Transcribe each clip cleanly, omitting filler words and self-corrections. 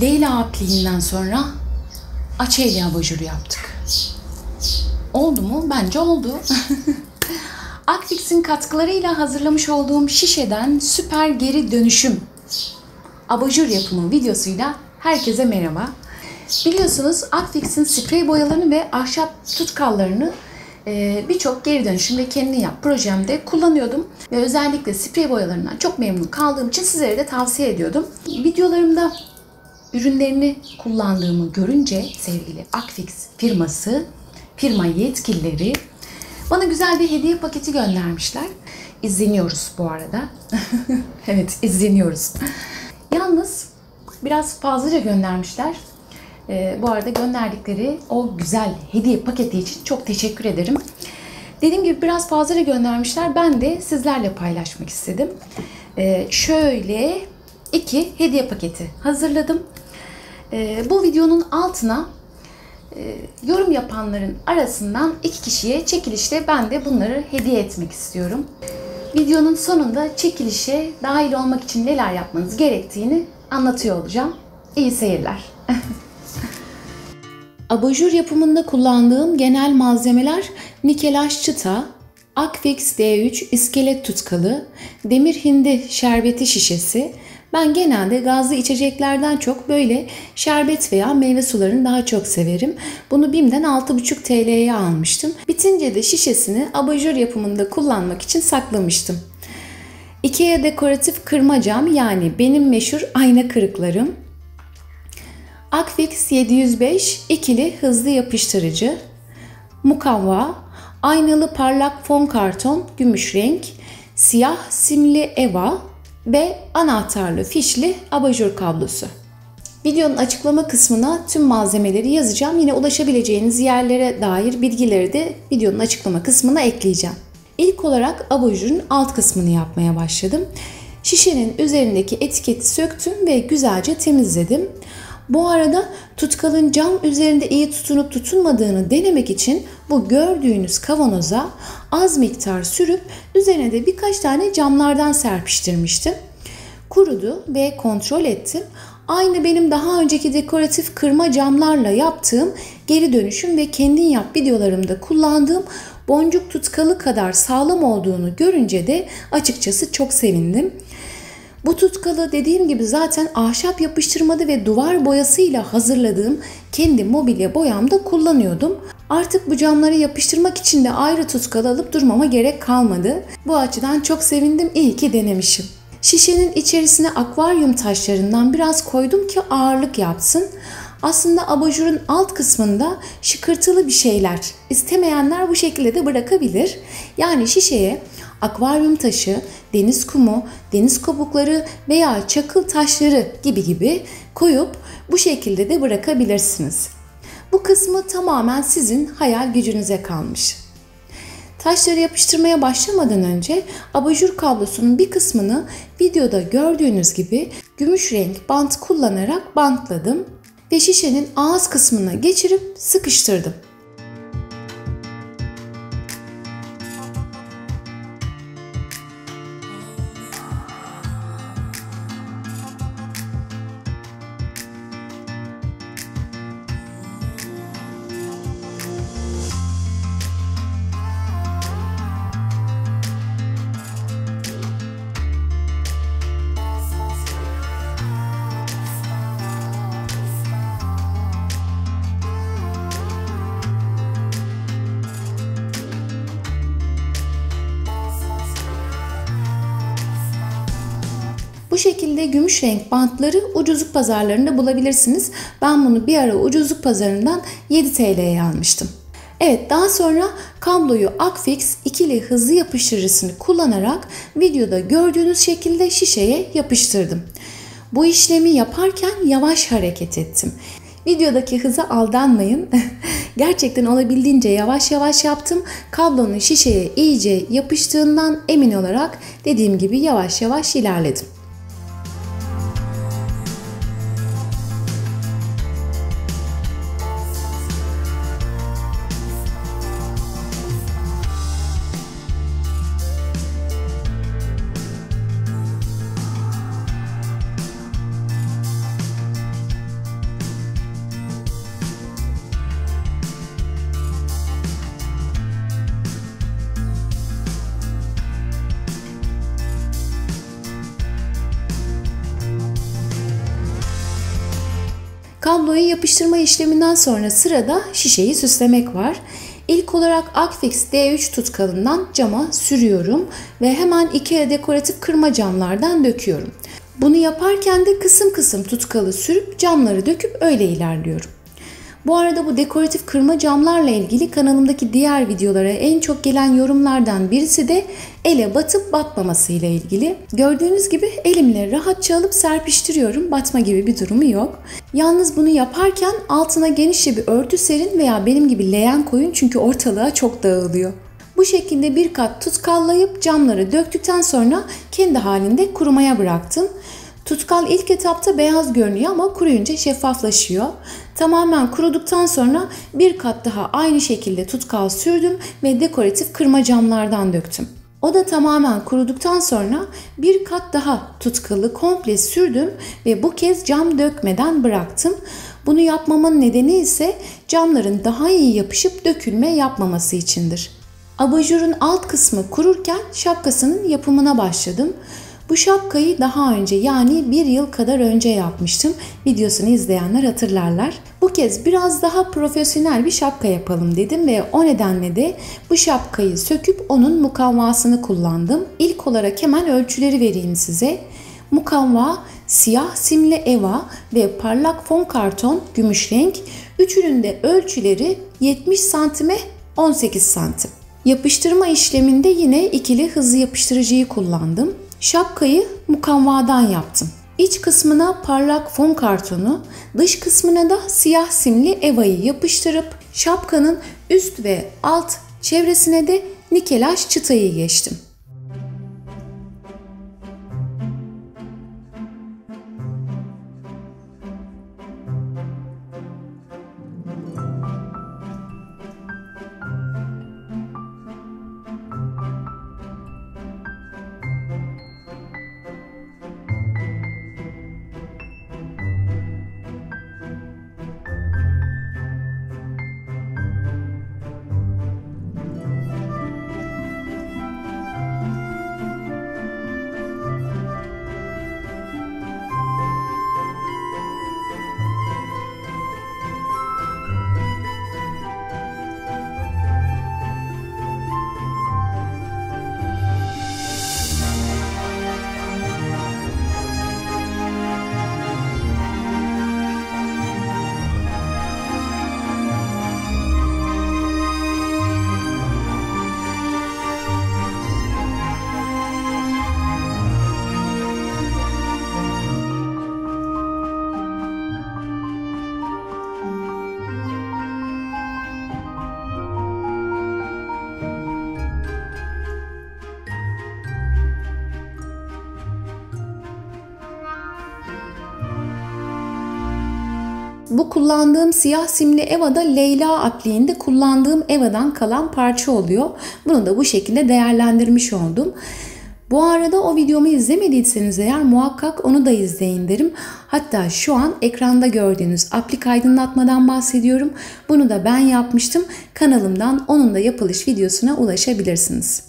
Leyla apliğinden sonra Açelya abajuru yaptık. Oldu mu? Bence oldu. Akfix'in katkılarıyla hazırlamış olduğum şişeden süper geri dönüşüm abajur yapımı videosuyla herkese merhaba. Biliyorsunuz Akfix'in sprey boyalarını ve ahşap tutkallarını birçok geri dönüşüm ve kendin yap projemde kullanıyordum. Ve özellikle sprey boyalarından çok memnun kaldığım için sizlere de tavsiye ediyordum. Videolarımda ürünlerini kullandığımı görünce sevgili Akfix firma yetkilileri bana güzel bir hediye paketi göndermişler. İzleniyoruz bu arada. Evet, izleniyoruz. Yalnız biraz fazlaca göndermişler. Bu arada gönderdikleri o güzel hediye paketi için çok teşekkür ederim. Dediğim gibi biraz fazlaca göndermişler. Ben de sizlerle paylaşmak istedim. Şöyle 2 hediye paketi hazırladım. Bu videonun altına yorum yapanların arasından 2 kişiye çekilişle ben de bunları hediye etmek istiyorum. Videonun sonunda çekilişe dahil olmak için neler yapmanız gerektiğini anlatıyor olacağım. İyi seyirler. Abajur yapımında kullandığım genel malzemeler nikelaj çıta, Akfix D3 iskelet tutkalı, demir hindi şerbeti şişesi. Ben genelde gazlı içeceklerden çok böyle şerbet veya meyve sularını daha çok severim. Bunu BİM'den 6,5 TL'ye almıştım. Bitince de şişesini abajur yapımında kullanmak için saklamıştım. IKEA dekoratif kırma cam, yani benim meşhur ayna kırıklarım. Akfix 705 ikili hızlı yapıştırıcı, mukavva, aynalı parlak fon karton gümüş renk, siyah simli eva ve anahtarlı fişli abajur kablosu. Videonun açıklama kısmına tüm malzemeleri yazacağım. Yine ulaşabileceğiniz yerlere dair bilgileri de videonun açıklama kısmına ekleyeceğim. İlk olarak abajurun alt kısmını yapmaya başladım. Şişenin üzerindeki etiketi söktüm ve güzelce temizledim. Bu arada tutkalın cam üzerinde iyi tutunup tutunmadığını denemek için bu gördüğünüz kavanoza az miktar sürüp üzerine de birkaç tane camlardan serpiştirmiştim. Kurudu ve kontrol ettim. Aynı benim daha önceki dekoratif kırma camlarla yaptığım geri dönüşüm ve kendin yap videolarımda kullandığım boncuk tutkalı kadar sağlam olduğunu görünce de açıkçası çok sevindim. Bu tutkalı dediğim gibi zaten ahşap yapıştırmadı ve duvar boyasıyla hazırladığım kendi mobilya boyamda kullanıyordum. Artık bu camları yapıştırmak için de ayrı tutkalı alıp durmama gerek kalmadı. Bu açıdan çok sevindim, iyi ki denemişim. Şişenin içerisine akvaryum taşlarından biraz koydum ki ağırlık yapsın. Aslında abajurun alt kısmında şıkırtılı bir şeyler istemeyenler bu şekilde de bırakabilir. Yani şişeye akvaryum taşı, deniz kumu, deniz kabukları veya çakıl taşları gibi koyup bu şekilde de bırakabilirsiniz. Bu kısmı tamamen sizin hayal gücünüze kalmış. Taşları yapıştırmaya başlamadan önce abajur kablosunun bir kısmını videoda gördüğünüz gibi gümüş renk bant kullanarak bantladım ve şişenin ağız kısmına geçirip sıkıştırdım. Bu şekilde gümüş renk bantları ucuzluk pazarlarında bulabilirsiniz. Ben bunu bir ara ucuzluk pazarından 7 TL'ye almıştım. Evet, daha sonra kabloyu Akfix ikili hızlı yapıştırıcısını kullanarak videoda gördüğünüz şekilde şişeye yapıştırdım. Bu işlemi yaparken yavaş hareket ettim. Videodaki hıza aldanmayın. Gerçekten olabildiğince yavaş yavaş yaptım. Kablonun şişeye iyice yapıştığından emin olarak dediğim gibi yavaş yavaş ilerledim. boya yapıştırma işleminden sonra sırada şişeyi süslemek var. İlk olarak Akfix D3 tutkalından cama sürüyorum ve hemen iki dekoratif kırma camlardan döküyorum. Bunu yaparken de kısım kısım tutkalı sürüp camları döküp öyle ilerliyorum. Bu arada bu dekoratif kırma camlarla ilgili kanalımdaki diğer videolara en çok gelen yorumlardan birisi de ele batıp batmaması ile ilgili. Gördüğünüz gibi elimle rahatça alıp serpiştiriyorum. Batma gibi bir durumu yok. Yalnız bunu yaparken altına genişçe bir örtü serin veya benim gibi leğen koyun çünkü ortalığa çok dağılıyor. Bu şekilde bir kat tutkallayıp camları döktükten sonra kendi halinde kurumaya bıraktım. Tutkal ilk etapta beyaz görünüyor ama kuruyunca şeffaflaşıyor. Tamamen kuruduktan sonra bir kat daha aynı şekilde tutkal sürdüm ve dekoratif kırma camlardan döktüm. O da tamamen kuruduktan sonra bir kat daha tutkalı komple sürdüm ve bu kez cam dökmeden bıraktım. Bunu yapmamın nedeni ise camların daha iyi yapışıp dökülme yapmaması içindir. Abajurun alt kısmı kururken şapkasının yapımına başladım. Bu şapkayı daha önce yani bir yıl kadar önce yapmıştım. Videosunu izleyenler hatırlarlar. Bu kez biraz daha profesyonel bir şapka yapalım dedim ve o nedenle de bu şapkayı söküp onun mukavvasını kullandım. İlk olarak hemen ölçüleri vereyim size. Mukavva, siyah simli eva ve parlak fon karton gümüş renk. Üçünün de ölçüleri 70 santime 18 santim. Yapıştırma işleminde yine ikili hızlı yapıştırıcıyı kullandım. Şapkayı mukavvadan yaptım. İç kısmına parlak fon kartonu, dış kısmına da siyah simli evayı yapıştırıp şapkanın üst ve alt çevresine de nikelaj çıtayı geçtim. Bu kullandığım siyah simli eva da Leyla apliğinde kullandığım evadan kalan parça oluyor. Bunu da bu şekilde değerlendirmiş oldum. Bu arada o videomu izlemediyseniz eğer muhakkak onu da izleyin derim. Hatta şu an ekranda gördüğünüz aplik aydınlatmadan bahsediyorum. Bunu da ben yapmıştım. Kanalımdan onun da yapılış videosuna ulaşabilirsiniz.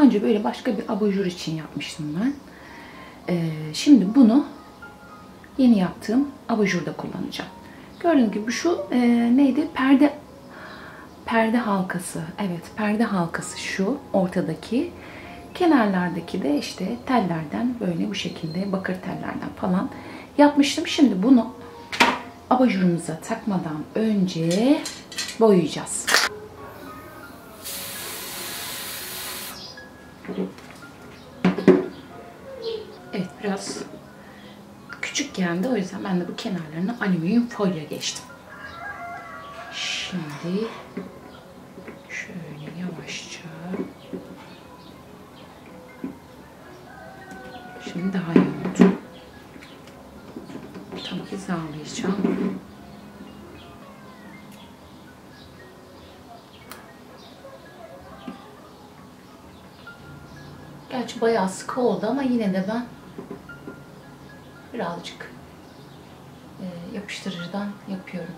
Daha önce böyle başka bir abajur için yapmıştım ben. Şimdi bunu yeni yaptığım abajurda kullanacağım. Gördüğünüz gibi şu neydi? Perde halkası. Evet, perde halkası şu ortadaki. Kenarlardaki de işte tellerden böyle bu şekilde bakır tellerden falan yapmıştım. Şimdi bunu abajurumuza takmadan önce boyayacağız. Evet, biraz küçük geldi. O yüzden ben de bu kenarlarına alüminyum folyo geçtim. Şimdi şöyle yavaşça. Şimdi daha iyi oldu. Tam hizalayacağım. Gerçi bayağı sıkı oldu ama yine de ben birazcık yapıştırıcıdan yapıyorum.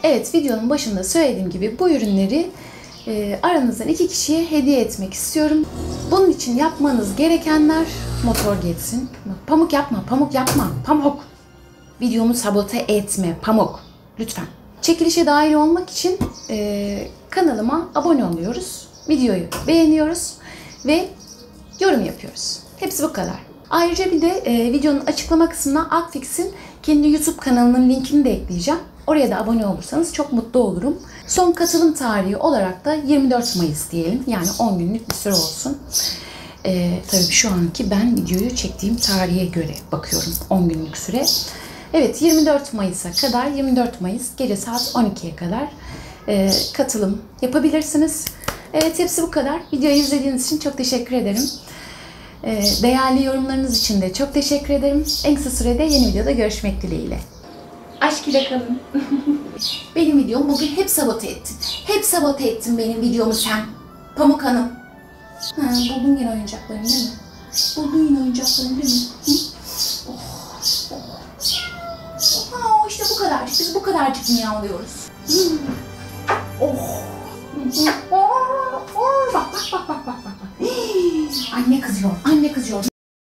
Evet, videonun başında söylediğim gibi bu ürünleri aranızdan 2 kişiye hediye etmek istiyorum. Bunun için yapmanız gerekenler motor geçsin. Pamuk yapma, pamuk yapma, pamuk. Videomu sabote etme, pamuk. Lütfen. Çekilişe dahil olmak için kanalıma abone oluyoruz. Videoyu beğeniyoruz ve yorum yapıyoruz. Hepsi bu kadar. Ayrıca bir de videonun açıklama kısmına Akfix'in kendi YouTube kanalının linkini de ekleyeceğim. Oraya da abone olursanız çok mutlu olurum. Son katılım tarihi olarak da 24 Mayıs diyelim. Yani 10 günlük bir süre olsun. Tabii şu anki ben videoyu çektiğim tarihe göre bakıyorum. 10 günlük süre. Evet, 24 Mayıs'a kadar, 24 Mayıs gece saat 12'ye kadar katılım yapabilirsiniz. Evet, hepsi bu kadar. Videoyu izlediğiniz için çok teşekkür ederim. Değerli yorumlarınız için de çok teşekkür ederim. En kısa sürede yeni videoda görüşmek dileğiyle. Aşk ile kalın. Benim videomu bugün hep sabote ettin. Hep sabote ettin benim videomu sen. Pamuk Hanım. Buldun yine oyuncaklarını değil mi? Buldun yine oyuncaklarını değil mi? Hı? İşte bu kadarcık. Biz bu kadarcık dünya alıyoruz. Oh.